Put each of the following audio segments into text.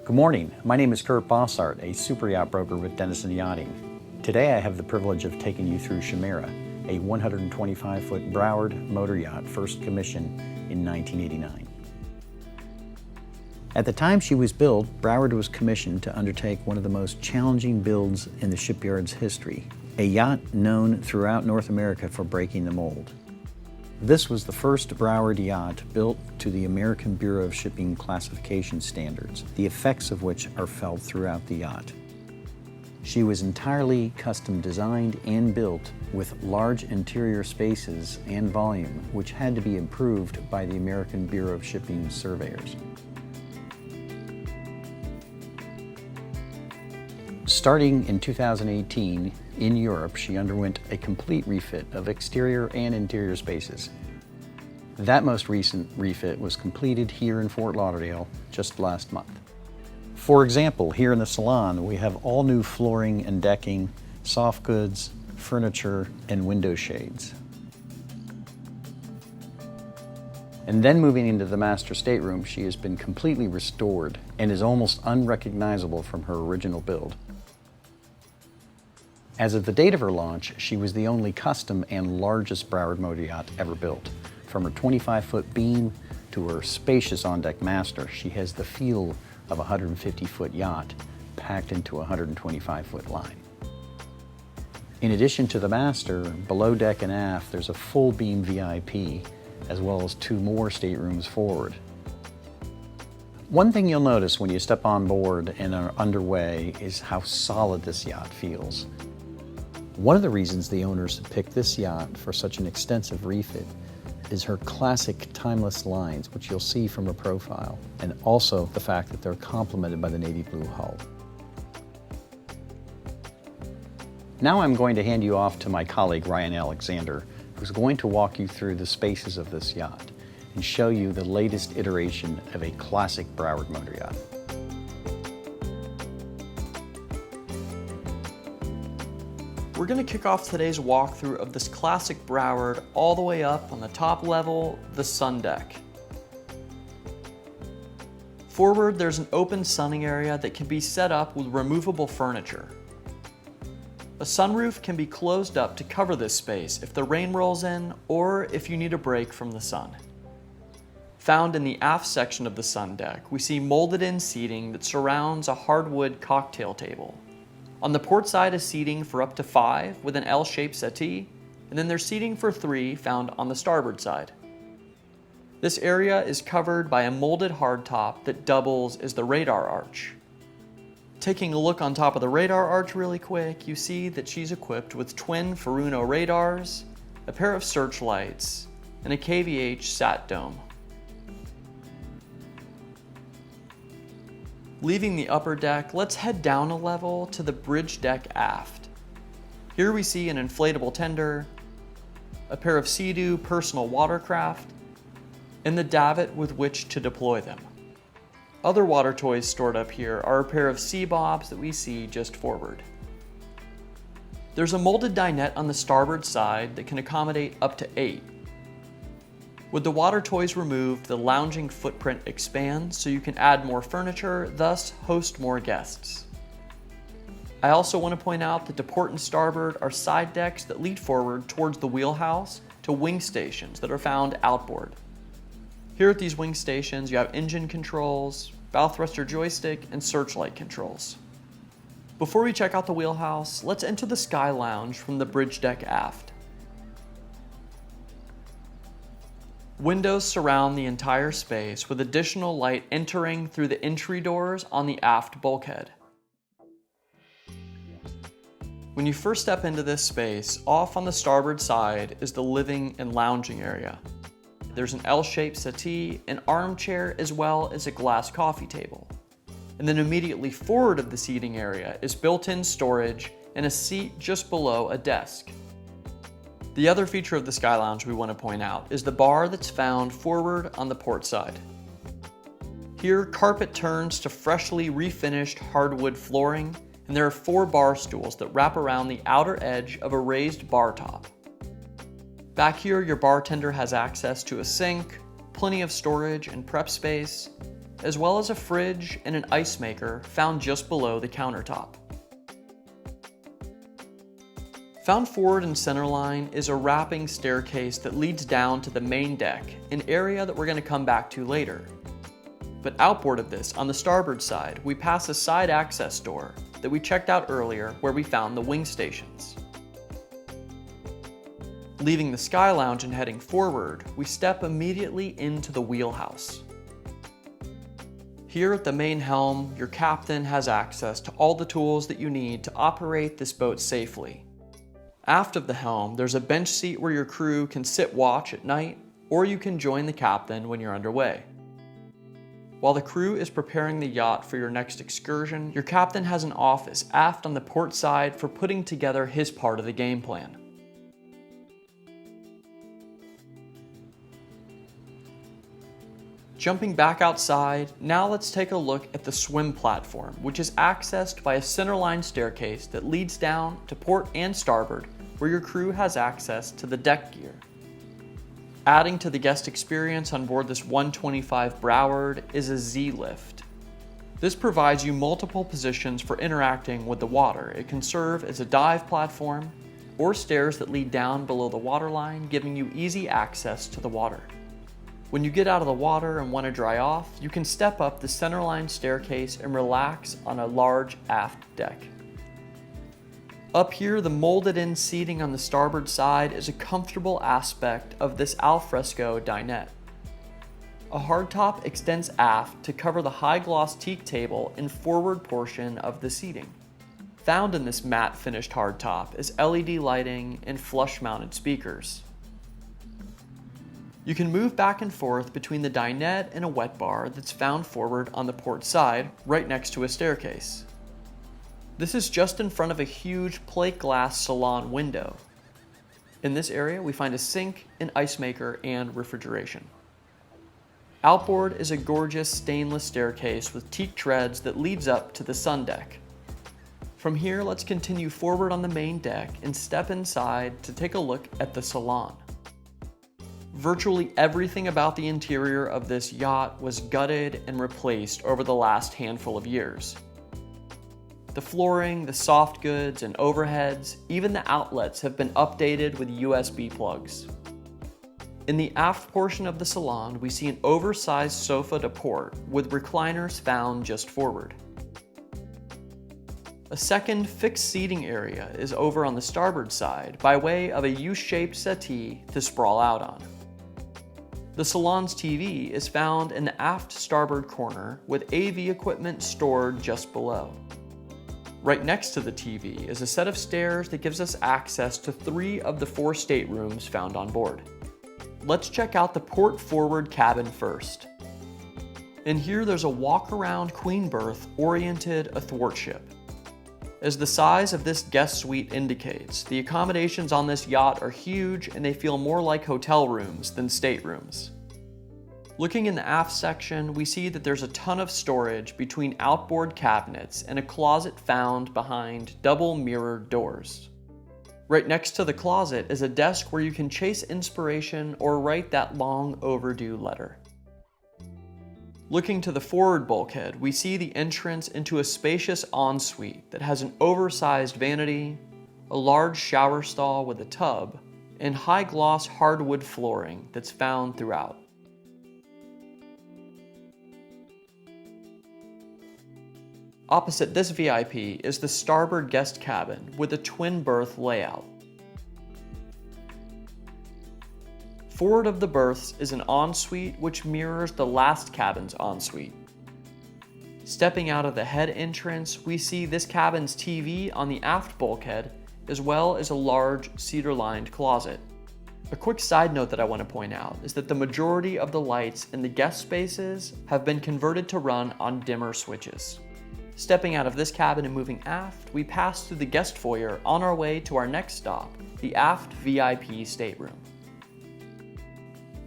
Good morning, my name is Kurt Bosshardt, a super yacht broker with Denison Yachting. Today I have the privilege of taking you through CHIMERA, a 125-foot Broward motor yacht first commissioned in 1989. At the time she was built, Broward was commissioned to undertake one of the most challenging builds in the shipyard's history, a yacht known throughout North America for breaking the mold. This was the first Broward yacht built to the American Bureau of Shipping classification standards, the effects of which are felt throughout the yacht. She was entirely custom designed and built with large interior spaces and volume, which had to be improved by the American Bureau of Shipping surveyors. Starting in 2018, in Europe, she underwent a complete refit of exterior and interior spaces. That most recent refit was completed here in Fort Lauderdale just last month. For example, here in the Salon, we have all new flooring and decking, soft goods, furniture, and window shades. And then moving into the master stateroom, she has been completely restored and is almost unrecognizable from her original build. As of the date of her launch, she was the only custom and largest Broward motor yacht ever built. From her 25-foot beam to her spacious on-deck master, she has the feel of a 150-foot yacht packed into a 125-foot line. In addition to the master, below deck and aft, there's a full beam VIP, as well as 2 more staterooms forward. One thing you'll notice when you step on board and are underway is how solid this yacht feels. One of the reasons the owners picked this yacht for such an extensive refit is her classic timeless lines, which you'll see from her profile, and also the fact that they're complemented by the navy blue hull. Now I'm going to hand you off to my colleague Ryan Alexander, who's going to walk you through the spaces of this yacht and show you the latest iteration of a classic Broward motor yacht. We're going to kick off today's walkthrough of this classic Broward all the way up on the top level, the Sundeck. Forward, there's an open sunning area that can be set up with removable furniture. A sunroof can be closed up to cover this space if the rain rolls in or if you need a break from the sun. Found in the aft section of the Sundeck, we see molded-in seating that surrounds a hardwood cocktail table. On the port side is seating for up to 5 with an L-shaped settee, and then there's seating for 3 found on the starboard side. This area is covered by a molded hardtop that doubles as the radar arch. Taking a look on top of the radar arch really quick, you see that she's equipped with twin Furuno radars, a pair of searchlights, and a KVH sat dome. Leaving the upper deck, let's head down a level to the bridge deck aft. Here we see an inflatable tender, a pair of Sea-Doo personal watercraft, and the davit with which to deploy them. Other water toys stored up here are a pair of sea bobs that we see just forward. There's a molded dinette on the starboard side that can accommodate up to 8. With the water toys removed, the lounging footprint expands so you can add more furniture, thus host more guests. I also want to point out that to port and starboard are side decks that lead forward towards the wheelhouse to wing stations that are found outboard. Here at these wing stations, you have engine controls, bow thruster joystick, and searchlight controls. Before we check out the wheelhouse, let's enter the Sky Lounge from the bridge deck aft. Windows surround the entire space with additional light entering through the entry doors on the aft bulkhead. When you first step into this space, off on the starboard side is the living and lounging area. There's an L-shaped settee, an armchair, as well as a glass coffee table. And then immediately forward of the seating area is built-in storage and a seat just below a desk. The other feature of the Sky Lounge we want to point out is the bar that's found forward on the port side. Here, carpet turns to freshly refinished hardwood flooring, and there are 4 bar stools that wrap around the outer edge of a raised bar top. Back here, your bartender has access to a sink, plenty of storage and prep space, as well as a fridge and an ice maker found just below the countertop. Found forward and centerline is a wrapping staircase that leads down to the main deck, an area that we're going to come back to later. But outboard of this, on the starboard side, we pass a side access door that we checked out earlier where we found the wing stations. Leaving the Sky Lounge and heading forward, we step immediately into the wheelhouse. Here at the main helm, your captain has access to all the tools that you need to operate this boat safely. Aft of the helm, there's a bench seat where your crew can sit watch at night, or you can join the captain when you're underway. While the crew is preparing the yacht for your next excursion, your captain has an office aft on the port side for putting together his part of the game plan. Jumping back outside, now let's take a look at the swim platform, which is accessed by a centerline staircase that leads down to port and starboard, where your crew has access to the deck gear. Adding to the guest experience on board this 125 Broward is a Z-lift. This provides you multiple positions for interacting with the water. It can serve as a dive platform or stairs that lead down below the waterline, giving you easy access to the water. When you get out of the water and want to dry off, you can step up the centerline staircase and relax on a large aft deck. Up here, the molded-in seating on the starboard side is a comfortable aspect of this alfresco dinette. A hardtop extends aft to cover the high-gloss teak table and forward portion of the seating. Found in this matte finished hardtop is LED lighting and flush-mounted speakers. You can move back and forth between the dinette and a wet bar that's found forward on the port side, right next to a staircase. This is just in front of a huge plate glass salon window. In this area, we find a sink, an ice maker, and refrigeration. Outboard is a gorgeous stainless staircase with teak treads that leads up to the Sundeck. From here, let's continue forward on the main deck and step inside to take a look at the Salon. Virtually everything about the interior of this yacht was gutted and replaced over the last handful of years. The flooring, the soft goods, and overheads, even the outlets have been updated with USB plugs. In the aft portion of the salon, we see an oversized sofa to port with recliners found just forward. A second fixed seating area is over on the starboard side by way of a U-shaped settee to sprawl out on. The salon's TV is found in the aft starboard corner with AV equipment stored just below. Right next to the TV is a set of stairs that gives us access to 3 of the 4 staterooms found on board. Let's check out the port forward cabin first. In here there's a walk-around queen berth oriented athwartship. As the size of this guest suite indicates, the accommodations on this yacht are huge and they feel more like hotel rooms than staterooms. Looking in the aft section, we see that there's a ton of storage between outboard cabinets and a closet found behind double mirrored doors. Right next to the closet is a desk where you can chase inspiration or write that long overdue letter. Looking to the forward bulkhead, we see the entrance into a spacious ensuite that has an oversized vanity, a large shower stall with a tub, and high-gloss hardwood flooring that's found throughout. Opposite this VIP is the starboard guest cabin with a twin berth layout. Forward of the berths is an ensuite which mirrors the last cabin's ensuite. Stepping out of the head entrance, we see this cabin's TV on the aft bulkhead, as well as a large cedar-lined closet. A quick side note that I want to point out is that the majority of the lights in the guest spaces have been converted to run on dimmer switches. Stepping out of this cabin and moving aft, we pass through the guest foyer on our way to our next stop, the aft VIP stateroom.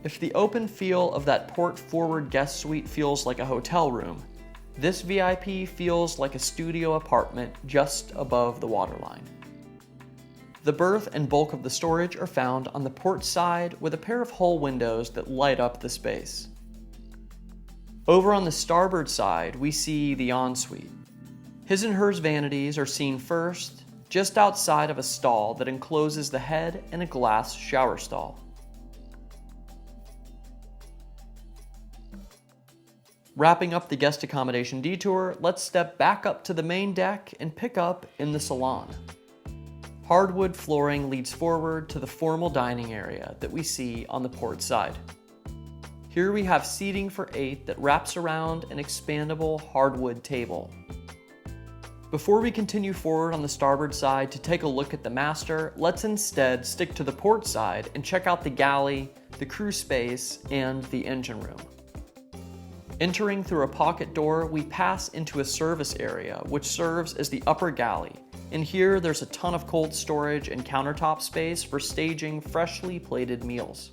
If the open feel of that port forward guest suite feels like a hotel room, this VIP feels like a studio apartment just above the waterline. The berth and bulk of the storage are found on the port side with a pair of hull windows that light up the space. Over on the starboard side, we see the ensuite. His and hers vanities are seen first, just outside of a stall that encloses the head and a glass shower stall. Wrapping up the guest accommodation detour, let's step back up to the main deck and pick up in the salon. Hardwood flooring leads forward to the formal dining area that we see on the port side. Here we have seating for 8 that wraps around an expandable hardwood table. Before we continue forward on the starboard side to take a look at the master, let's instead stick to the port side and check out the galley, the crew space, and the engine room. Entering through a pocket door, we pass into a service area, which serves as the upper galley. And here there's a ton of cold storage and countertop space for staging freshly plated meals.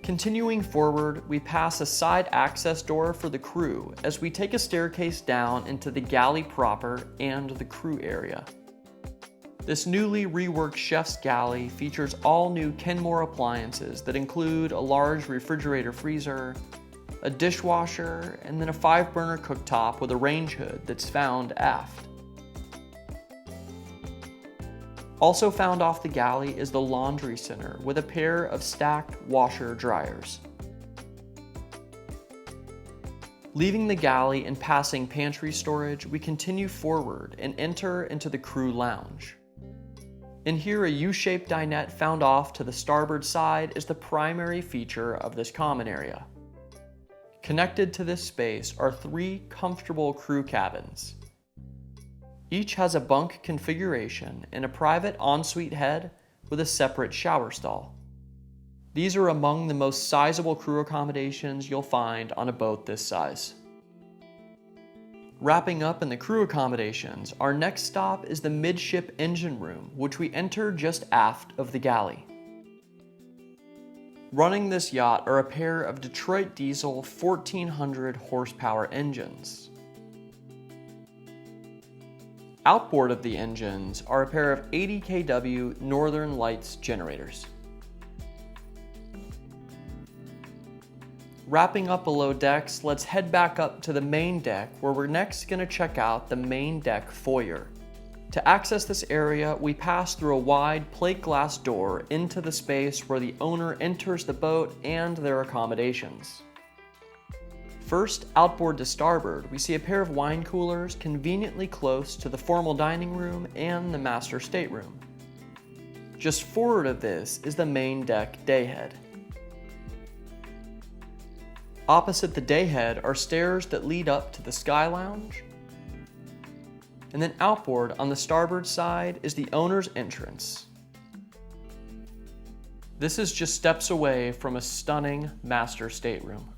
Continuing forward, we pass a side access door for the crew as we take a staircase down into the galley proper and the crew area. This newly reworked chef's galley features all new Kenmore appliances that include a large refrigerator freezer, a dishwasher, and then a 5-burner cooktop with a range hood that's found aft. Also found off the galley is the laundry center with a pair of stacked washer dryers. Leaving the galley and passing pantry storage, we continue forward and enter into the crew lounge. In here, a U-shaped dinette found off to the starboard side is the primary feature of this common area. Connected to this space are 3 comfortable crew cabins. Each has a bunk configuration and a private ensuite head with a separate shower stall. These are among the most sizable crew accommodations you'll find on a boat this size. Wrapping up in the crew accommodations, our next stop is the midship engine room, which we enter just aft of the galley. Running this yacht are a pair of Detroit diesel 1400 horsepower engines. Outboard of the engines are a pair of 80 kW Northern Lights generators. Wrapping up below decks, let's head back up to the main deck where we're next going to check out the main deck foyer. To access this area, we pass through a wide plate glass door into the space where the owner enters the boat and their accommodations. First, outboard to starboard, we see a pair of wine coolers conveniently close to the formal dining room and the master stateroom. Just forward of this is the main deck dayhead. Opposite the dayhead are stairs that lead up to the sky lounge. And then outboard on the starboard side is the owner's entrance. This is just steps away from a stunning master stateroom.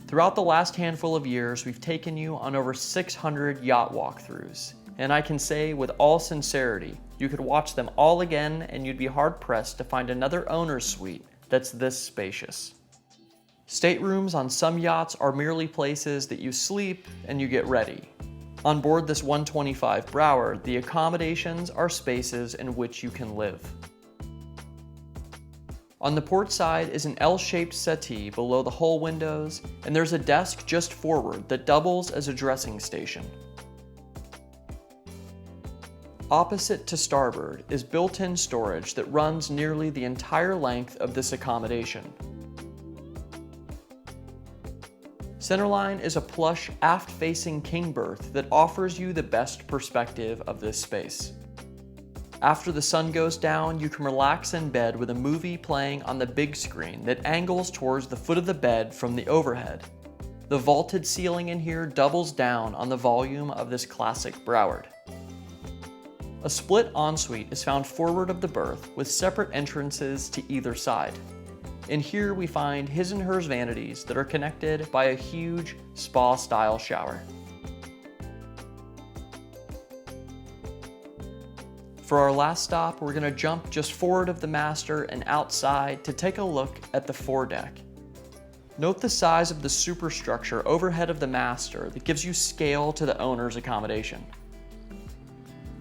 Throughout the last handful of years, we've taken you on over 600 yacht walkthroughs, and I can say with all sincerity, you could watch them all again and you'd be hard-pressed to find another owner's suite that's this spacious. Staterooms on some yachts are merely places that you sleep and you get ready. On board this 125 Broward, the accommodations are spaces in which you can live. On the port side is an L-shaped settee below the hull windows, and there's a desk just forward that doubles as a dressing station. Opposite to starboard is built-in storage that runs nearly the entire length of this accommodation. Centerline is a plush aft-facing king berth that offers you the best perspective of this space. After the sun goes down, you can relax in bed with a movie playing on the big screen that angles towards the foot of the bed from the overhead. The vaulted ceiling in here doubles down on the volume of this classic Broward. A split ensuite is found forward of the berth with separate entrances to either side. In here we find his and hers vanities that are connected by a huge spa-style shower. For our last stop, we're going to jump just forward of the master and outside to take a look at the foredeck. Note the size of the superstructure overhead of the master that gives you scale to the owner's accommodation.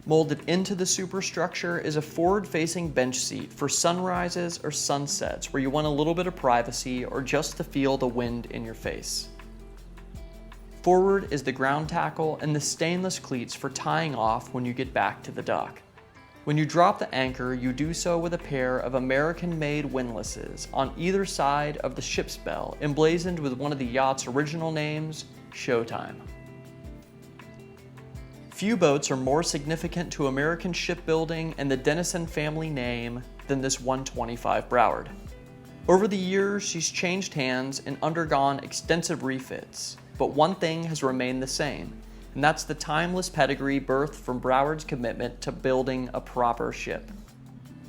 Molded into the superstructure is a forward-facing bench seat for sunrises or sunsets where you want a little bit of privacy or just to feel the wind in your face. Forward is the ground tackle and the stainless cleats for tying off when you get back to the dock. When you drop the anchor, you do so with a pair of American-made windlasses on either side of the ship's bell, emblazoned with one of the yacht's original names, SHOWTIME. Few boats are more significant to American shipbuilding and the Denison family name than this 125 Broward. Over the years, she's changed hands and undergone extensive refits, but one thing has remained the same, and that's the timeless pedigree birthed from Broward's commitment to building a proper ship.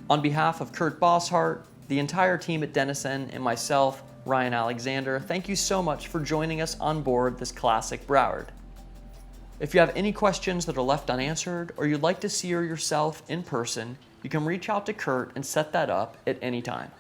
On behalf of Kurt Bosshardt, the entire team at Denison, and myself, Ryan Alexander, thank you so much for joining us on board this classic Broward. If you have any questions that are left unanswered, or you'd like to see her yourself in person, you can reach out to Kurt and set that up at any time.